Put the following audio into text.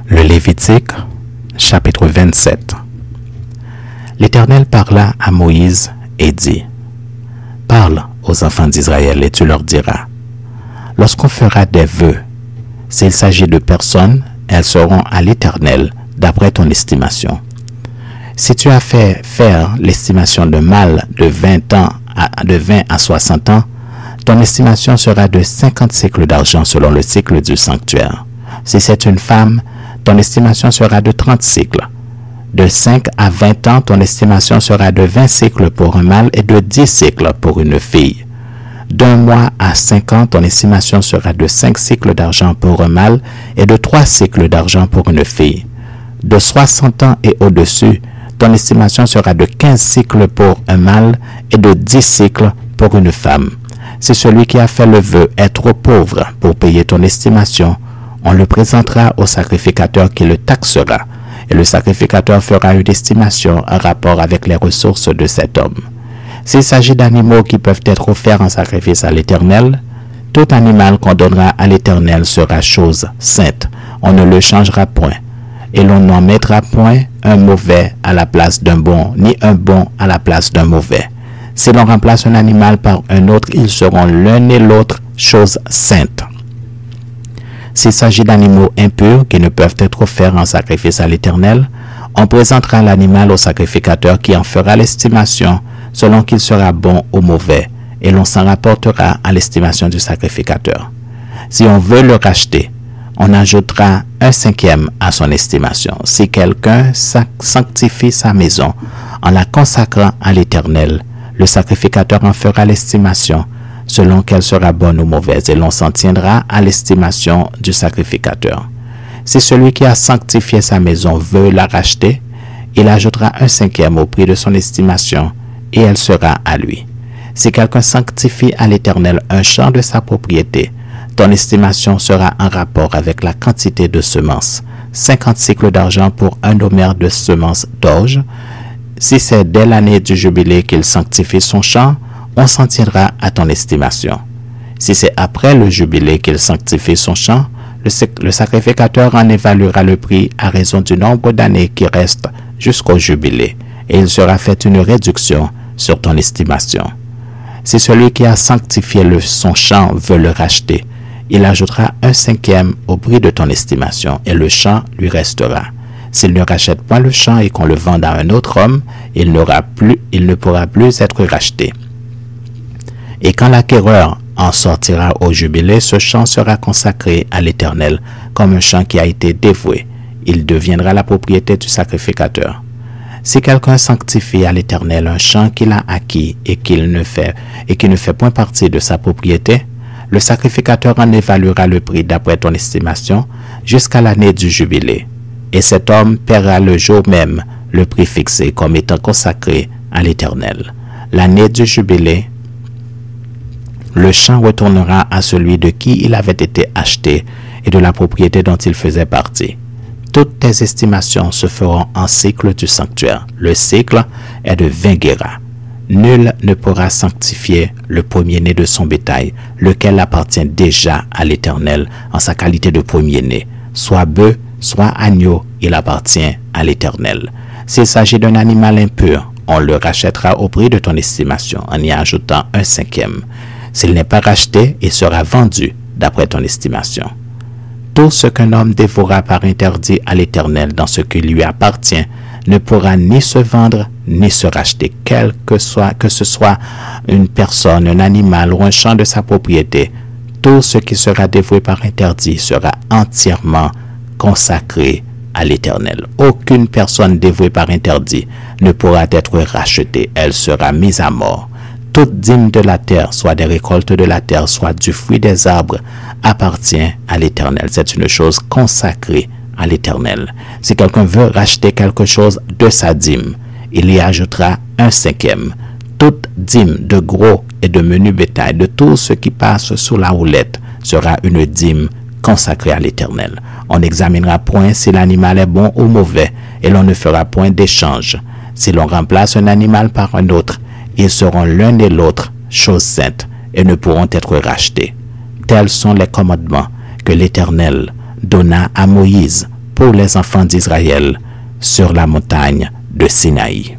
Le Lévitique, chapitre 27. L'Éternel parla à Moïse et dit, « Parle aux enfants d'Israël et tu leur diras, lorsqu'on fera des vœux, s'il s'agit de personnes, elles seront à l'Éternel d'après ton estimation. Si tu as fait faire l'estimation de mâles de 20 à 60 ans, ton estimation sera de 50 cycles d'argent selon le cycle du sanctuaire. Si c'est une femme, ton estimation sera de 30 cycles. De 5 à 20 ans, ton estimation sera de 20 cycles pour un mâle et de 10 cycles pour une fille. D'un mois à 5 ans, ton estimation sera de 5 cycles d'argent pour un mâle et de 3 cycles d'argent pour une fille. De 60 ans et au-dessus, ton estimation sera de 15 cycles pour un mâle et de 10 cycles pour une femme. Si celui qui a fait le vœu est trop pauvre pour payer ton estimation, on le présentera au sacrificateur qui le taxera, et le sacrificateur fera une estimation en rapport avec les ressources de cet homme. S'il s'agit d'animaux qui peuvent être offerts en sacrifice à l'Éternel, tout animal qu'on donnera à l'Éternel sera chose sainte. On ne le changera point, et l'on n'en mettra point un mauvais à la place d'un bon, ni un bon à la place d'un mauvais. Si l'on remplace un animal par un autre, ils seront l'un et l'autre chose sainte. S'il s'agit d'animaux impurs qui ne peuvent être offerts en sacrifice à l'Éternel, on présentera l'animal au sacrificateur qui en fera l'estimation selon qu'il sera bon ou mauvais, et l'on s'en rapportera à l'estimation du sacrificateur. Si on veut le racheter, on ajoutera 1/5 à son estimation. Si quelqu'un sanctifie sa maison en la consacrant à l'Éternel, le sacrificateur en fera l'estimation selon qu'elle sera bonne ou mauvaise, et l'on s'en tiendra à l'estimation du sacrificateur. Si celui qui a sanctifié sa maison veut la racheter, il ajoutera 1/5 au prix de son estimation, et elle sera à lui. Si quelqu'un sanctifie à l'Éternel un champ de sa propriété, ton estimation sera en rapport avec la quantité de semences, 50 cycles d'argent pour un homère de semences d'orge. Si c'est dès l'année du jubilé qu'il sanctifie son champ, on s'en tiendra à ton estimation. Si c'est après le jubilé qu'il sanctifie son champ, le sacrificateur en évaluera le prix à raison du nombre d'années qui restent jusqu'au jubilé, et il sera fait une réduction sur ton estimation. Si celui qui a sanctifié son champ veut le racheter, il ajoutera 1/5 au prix de ton estimation, et le champ lui restera. S'il ne rachète point le champ et qu'on le vende à un autre homme, il ne pourra plus être racheté. Et quand l'acquéreur en sortira au jubilé, ce champ sera consacré à l'Éternel comme un champ qui a été dévoué. Il deviendra la propriété du sacrificateur. Si quelqu'un sanctifie à l'Éternel un champ qu'il a acquis et qui ne fait point partie de sa propriété, le sacrificateur en évaluera le prix d'après ton estimation jusqu'à l'année du jubilé. Et cet homme paiera le jour même le prix fixé comme étant consacré à l'Éternel. L'année du jubilé, le champ retournera à celui de qui il avait été acheté et de la propriété dont il faisait partie. Toutes tes estimations se feront en cycle du sanctuaire. Le cycle est de 20 guéras. Nul ne pourra sanctifier le premier-né de son bétail, lequel appartient déjà à l'Éternel en sa qualité de premier-né. Soit bœuf, soit agneau, il appartient à l'Éternel. S'il s'agit d'un animal impur, on le rachètera au prix de ton estimation en y ajoutant 1/5. S'il n'est pas racheté, il sera vendu d'après ton estimation. Tout ce qu'un homme dévouera par interdit à l'Éternel dans ce qui lui appartient ne pourra ni se vendre ni se racheter, que ce soit une personne, un animal ou un champ de sa propriété. Tout ce qui sera dévoué par interdit sera entièrement consacré à l'Éternel. Aucune personne dévouée par interdit ne pourra être rachetée, elle sera mise à mort. Toute dîme de la terre, soit des récoltes de la terre, soit du fruit des arbres, appartient à l'Éternel. C'est une chose consacrée à l'Éternel. Si quelqu'un veut racheter quelque chose de sa dîme, il y ajoutera 1/5. Toute dîme de gros et de menu bétail, de tout ce qui passe sous la houlette, sera une dîme consacrée à l'Éternel. On n'examinera point si l'animal est bon ou mauvais, et l'on ne fera point d'échange. Si l'on remplace un animal par un autre, ils seront l'un et l'autre choses saintes et ne pourront être rachetés. Tels sont les commandements que l'Éternel donna à Moïse pour les enfants d'Israël sur la montagne de Sinaï.